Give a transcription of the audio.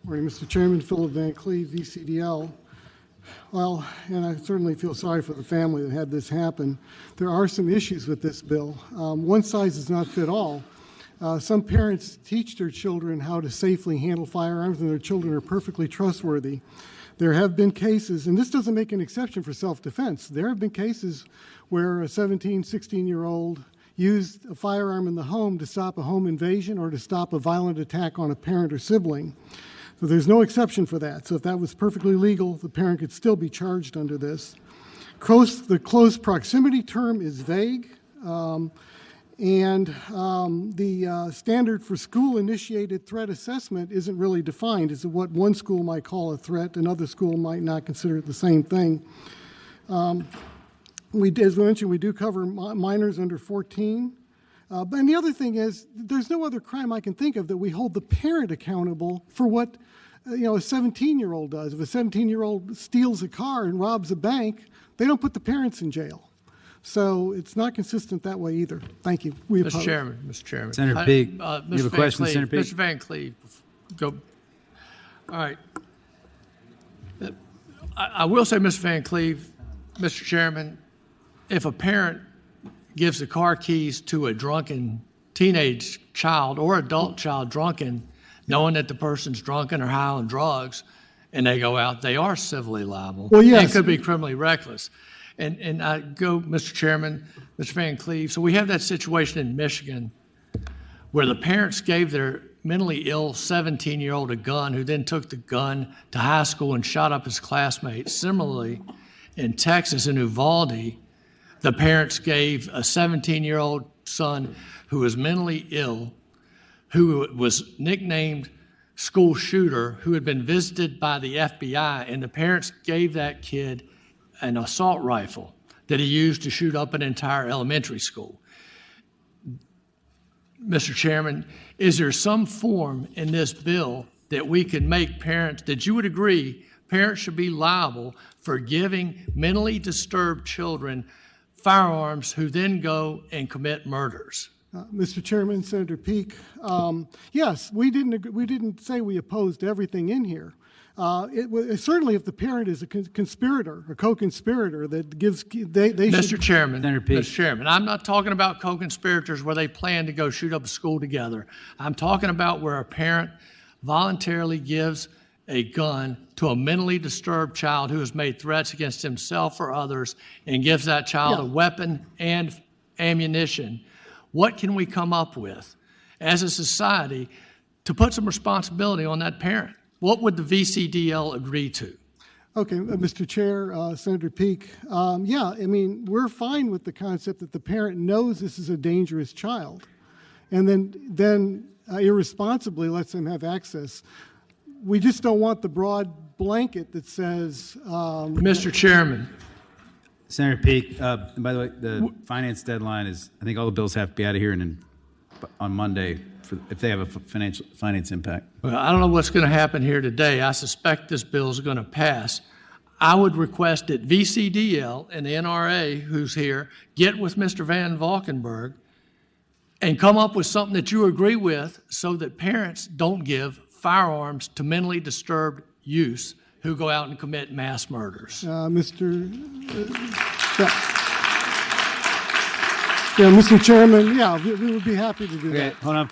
Morning, Mr. Chairman. Philip Van Cleave, VCDL. Well, and I certainly feel sorry for the family that had this happen. There are some issues with this bill. One size does not fit all. Some parents teach their children how to safely handle firearms, and their children are perfectly trustworthy. There have been cases, and this doesn't make an exception for self-defense. There have been cases where a 17, 16-year-old used a firearm in the home to stop a home invasion or to stop a violent attack on a parent or sibling. So there's no exception for that. So if that was perfectly legal, the parent could still be charged under this. The close proximity term is vague, and the standard for school-initiated threat assessment isn't really defined. It's what one school might call a threat, another school might not consider it the same thing. As we mentioned, we do cover minors under 14. And the other thing is, there's no other crime I can think of that we hold the parent accountable for what a 17-year-old does. If a 17-year-old steals a car and robs a bank, they don't put the parents in jail. So it's not consistent that way either. Thank you. Mr. Chairman. Senator Peake, you have a question, Senator Peake? Mr. Van Cleave, go. All right. I will say, Mr. Van Cleave, Mr. Chairman, if a parent gives the car keys to a drunken teenage child or adult child drunken, knowing that the person's drunken or high on drugs, and they go out, they are civilly liable. Well, yes. It could be criminally reckless. And I go, Mr. Chairman, Mr. Van Cleave, so we have that situation in Michigan where the parents gave their mentally ill 17-year-old a gun, who then took the gun to high school and shot up his classmates. Similarly, in Texas, in Uvalde, the parents gave a 17-year-old son who was mentally ill, who was nicknamed school shooter, who had been visited by the FBI, and the parents gave that kid an assault rifle that he used to shoot up an entire elementary school. Mr. Chairman, is there some form in this bill that we can make parents, that you would agree parents should be liable for giving mentally disturbed children firearms who then go and commit murders? Mr. Chairman, Senator Peake, yes, we didn't say we opposed everything in here. Certainly, if the parent is a conspirator, a co-conspirator, that gives Mr. Chairman, Senator Peake. Mr. Chairman, I'm not talking about co-conspirators where they plan to go shoot up a school together. I'm talking about where a parent voluntarily gives a gun to a mentally disturbed child who has made threats against himself or others and gives that child a weapon and ammunition. What can we come up with as a society to put some responsibility on that parent? What would the VCDL agree to? Okay, Mr. Chair, Senator Peake, yeah, I mean, we're fine with the concept that the parent knows this is a dangerous child and then irresponsibly lets them have access. We just don't want the broad blanket that says... Mr. Chairman. Senator Peake, and by the way, the finance deadline is, I think all the bills have to be out of here on Monday if they have a finance impact. Well, I don't know what's going to happen here today. I suspect this bill is going to pass. I would request that VCDL and the NRA, who's here, get with Mr. Van Valkenburg and come up with something that you agree with so that parents don't give firearms to mentally disturbed youths who go out and commit mass murders. Mr. Chairman, yeah, we would be happy to do that. Hold on.